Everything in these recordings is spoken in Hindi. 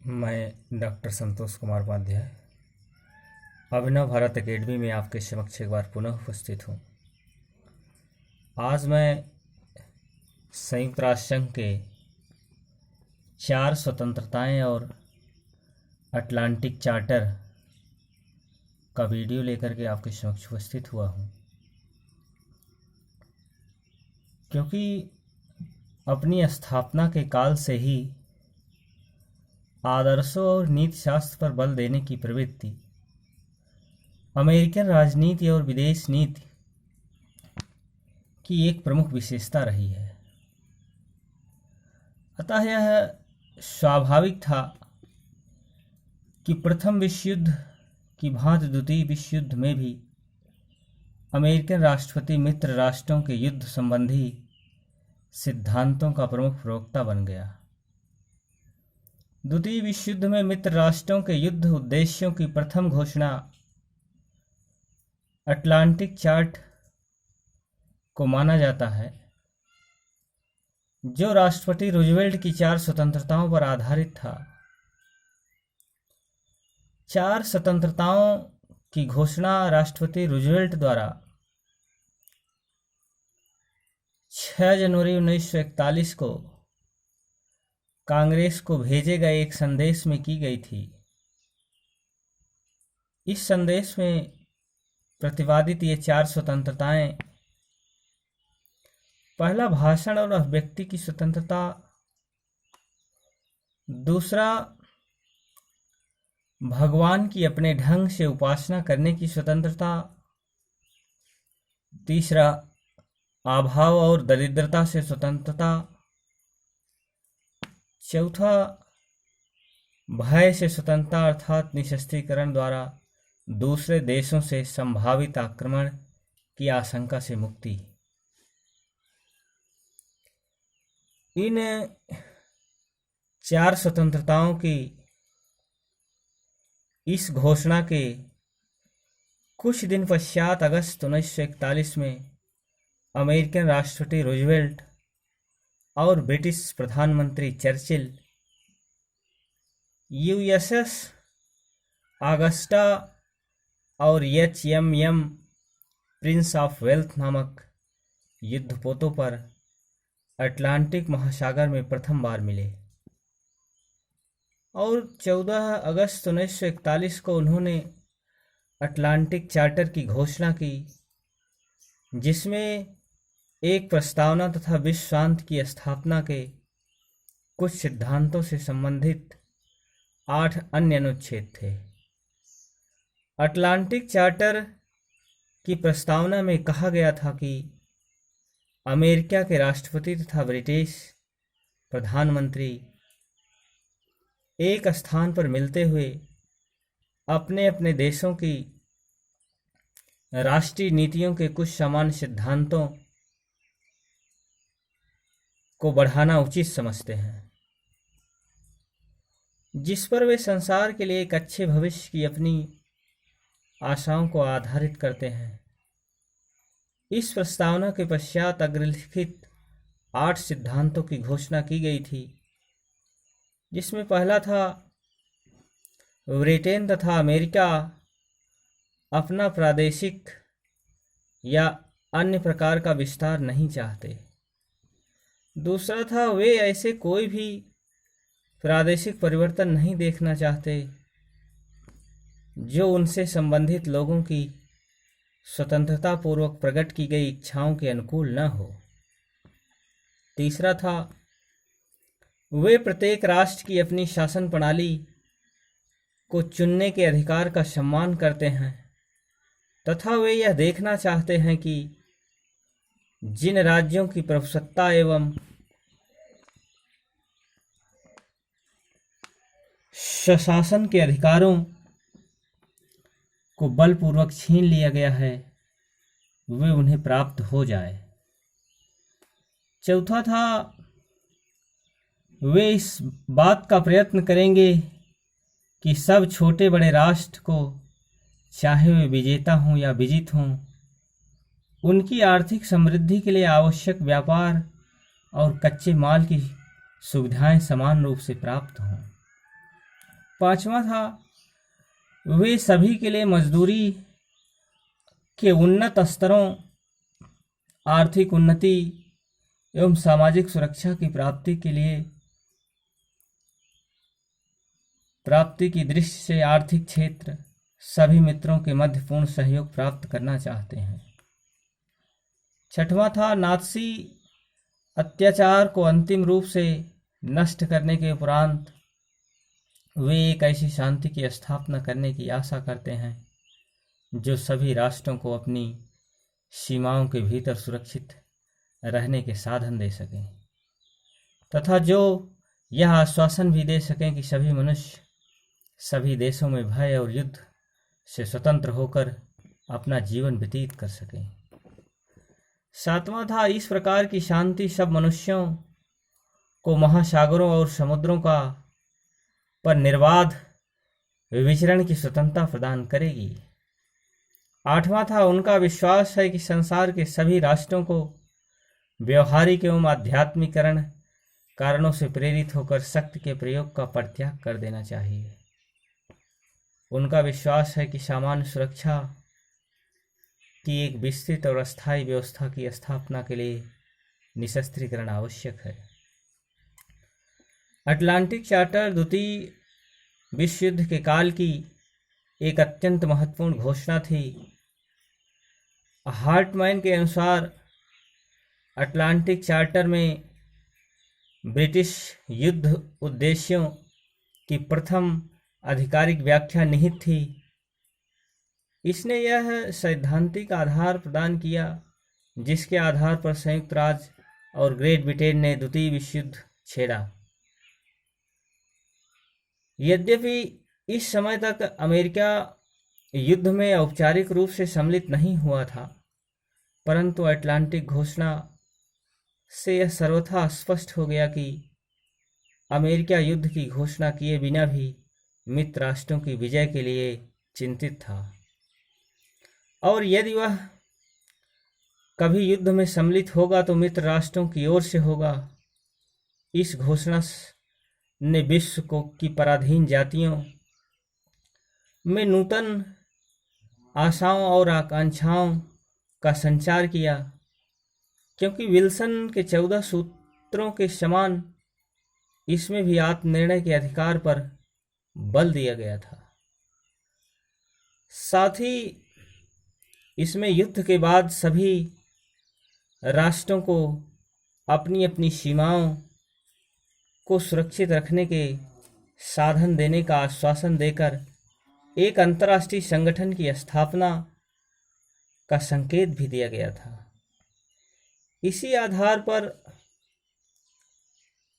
मैं डॉक्टर संतोष कुमार उपाध्याय अभिनव भारत एकेडमी में आपके समक्ष एक बार पुनः उपस्थित हूँ। आज मैं संयुक्त राष्ट्र संघ के 4 स्वतंत्रताएं और अटलांटिक चार्टर का वीडियो लेकर के आपके समक्ष उपस्थित हुआ हूँ, क्योंकि अपनी स्थापना के काल से ही आदर्शों और नीति शास्त्र पर बल देने की प्रवृत्ति अमेरिकन राजनीति और विदेश नीति की एक प्रमुख विशेषता रही है। अतः यह स्वाभाविक था कि प्रथम विश्व युद्ध की भांति द्वितीय विश्व युद्ध में भी अमेरिकन राष्ट्रपति मित्र राष्ट्रों के युद्ध संबंधी सिद्धांतों का प्रमुख प्रवक्ता बन गया। द्वितीय विश्व युद्ध में मित्र राष्ट्रों के युद्ध उद्देश्यों की प्रथम घोषणा अटलांटिक चार्ट को माना जाता है, जो राष्ट्रपति रूजवेल्ट की 4 स्वतंत्रताओं पर आधारित था। 4 स्वतंत्रताओं की घोषणा राष्ट्रपति रूजवेल्ट द्वारा 6 जनवरी 1941 को कांग्रेस को भेजे गए एक संदेश में की गई थी। इस संदेश में प्रतिपादित ये 4 स्वतंत्रताएं: पहला, भाषण और अभिव्यक्ति की स्वतंत्रता; दूसरा, भगवान की अपने ढंग से उपासना करने की स्वतंत्रता; तीसरा, अभाव और दरिद्रता से स्वतंत्रता; चौथा, भय से स्वतंत्रता अर्थात निशस्त्रीकरण द्वारा दूसरे देशों से संभावित आक्रमण की आशंका से मुक्ति। इन 4 स्वतंत्रताओं की इस घोषणा के कुछ दिन पश्चात अगस्त 1941 में अमेरिकन राष्ट्रपति रूजवेल्ट और ब्रिटिश प्रधानमंत्री चर्चिल यूएसएस ऑगस्टा और एचएमएम प्रिंस ऑफ वेल्स नामक युद्धपोतों पर अटलांटिक महासागर में प्रथम बार मिले और 14 अगस्त 1941 को उन्होंने अटलांटिक चार्टर की घोषणा की, जिसमें एक प्रस्तावना तथा विश्व शांति की स्थापना के कुछ सिद्धांतों से संबंधित 8 अन्य अनुच्छेद थे। अटलांटिक चार्टर की प्रस्तावना में कहा गया था कि अमेरिका के राष्ट्रपति तथा ब्रिटिश प्रधानमंत्री एक स्थान पर मिलते हुए अपने अपने देशों की राष्ट्रीय नीतियों के कुछ सामान्य सिद्धांतों को बढ़ाना उचित समझते हैं, जिस पर वे संसार के लिए एक अच्छे भविष्य की अपनी आशाओं को आधारित करते हैं। इस प्रस्तावना के पश्चात अग्रलिखित 8 सिद्धांतों की घोषणा की गई थी, जिसमें पहला था, ब्रिटेन तथा अमेरिका अपना प्रादेशिक या अन्य प्रकार का विस्तार नहीं चाहते। दूसरा था, वे ऐसे कोई भी प्रादेशिक परिवर्तन नहीं देखना चाहते जो उनसे संबंधित लोगों की स्वतंत्रता पूर्वक प्रकट की गई इच्छाओं के अनुकूल न हो। तीसरा था, वे प्रत्येक राष्ट्र की अपनी शासन प्रणाली को चुनने के अधिकार का सम्मान करते हैं तथा वे यह देखना चाहते हैं कि जिन राज्यों की प्रभुसत्ता एवं स्वशासन के अधिकारों को बलपूर्वक छीन लिया गया है, वे उन्हें प्राप्त हो जाए। चौथा था, वे इस बात का प्रयत्न करेंगे कि सब छोटे बड़े राष्ट्र को, चाहे वे विजेता हों या विजित हों, उनकी आर्थिक समृद्धि के लिए आवश्यक व्यापार और कच्चे माल की सुविधाएं समान रूप से प्राप्त हों। 5वां था, वे सभी के लिए मजदूरी के उन्नत स्तरों, आर्थिक उन्नति एवं सामाजिक सुरक्षा की प्राप्ति की दृष्टि से आर्थिक क्षेत्र सभी मित्रों के मध्य पूर्ण सहयोग प्राप्त करना चाहते हैं। 6वां था, नात्सी अत्याचार को अंतिम रूप से नष्ट करने के उपरांत वे एक ऐसी शांति की स्थापना करने की आशा करते हैं जो सभी राष्ट्रों को अपनी सीमाओं के भीतर सुरक्षित रहने के साधन दे सकें, तथा जो यह आश्वासन भी दे सकें कि सभी मनुष्य सभी देशों में भय और युद्ध से स्वतंत्र होकर अपना जीवन व्यतीत कर सकें। 7वां था, इस प्रकार की शांति सब मनुष्यों को महासागरों और समुद्रों का पर निर्बाध विचरण की स्वतंत्रता प्रदान करेगी। 8वां था, उनका विश्वास है कि संसार के सभी राष्ट्रों को व्यवहारिक एवं आध्यात्मिकरण कारणों से प्रेरित होकर शक्ति के प्रयोग का परित्याग कर देना चाहिए। उनका विश्वास है कि सामान्य सुरक्षा की एक विस्तृत और अस्थायी व्यवस्था की स्थापना के लिए निशस्त्रीकरण आवश्यक है। अटलांटिक चार्टर द्वितीय विश्व युद्ध के काल की एक अत्यंत महत्वपूर्ण घोषणा थी। हार्टमैन के अनुसार अटलांटिक चार्टर में ब्रिटिश युद्ध उद्देश्यों की प्रथम आधिकारिक व्याख्या निहित थी। इसने यह सैद्धांतिक आधार प्रदान किया जिसके आधार पर संयुक्त राज्य और ग्रेट ब्रिटेन ने द्वितीय विश्व युद्ध छेड़ा। यद्यपि इस समय तक अमेरिका युद्ध में औपचारिक रूप से सम्मिलित नहीं हुआ था, परंतु अटलांटिक घोषणा से यह सर्वथा स्पष्ट हो गया कि अमेरिका युद्ध की घोषणा किए बिना भी मित्र राष्ट्रों की विजय के लिए चिंतित था, और यदि वह कभी युद्ध में सम्मिलित होगा तो मित्र राष्ट्रों की ओर से होगा। इस घोषणा ने विश्व को की पराधीन जातियों में नूतन आशाओं और आकांक्षाओं का संचार किया, क्योंकि विल्सन के 14 सूत्रों के समान इसमें भी आत्मनिर्णय के अधिकार पर बल दिया गया था। साथ ही इसमें युद्ध के बाद सभी राष्ट्रों को अपनी अपनी सीमाओं को सुरक्षित रखने के साधन देने का आश्वासन देकर एक अंतर्राष्ट्रीय संगठन की स्थापना का संकेत भी दिया गया था। इसी आधार पर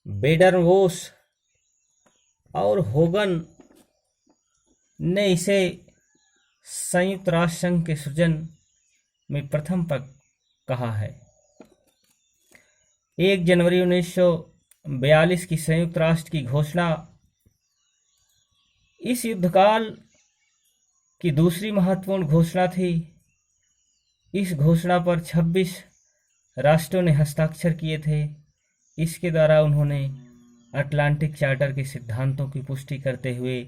बेडरवोस और होगन ने इसे संयुक्त राष्ट्र संघ के सृजन में प्रथम पग कहा है। 1 जनवरी 1942 की संयुक्त राष्ट्र की घोषणा इस युद्धकाल की दूसरी महत्वपूर्ण घोषणा थी। इस घोषणा पर 26 राष्ट्रों ने हस्ताक्षर किए थे। इसके द्वारा उन्होंने अटलांटिक चार्टर के सिद्धांतों की पुष्टि करते हुए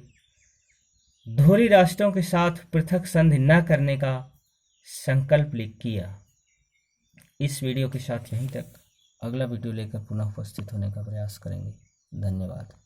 दोहरी राष्ट्रों के साथ पृथक संधि न करने का संकल्प किया। इस वीडियो के साथ यहीं तक। अगला वीडियो लेकर पुनः उपस्थित होने का प्रयास करेंगे। धन्यवाद।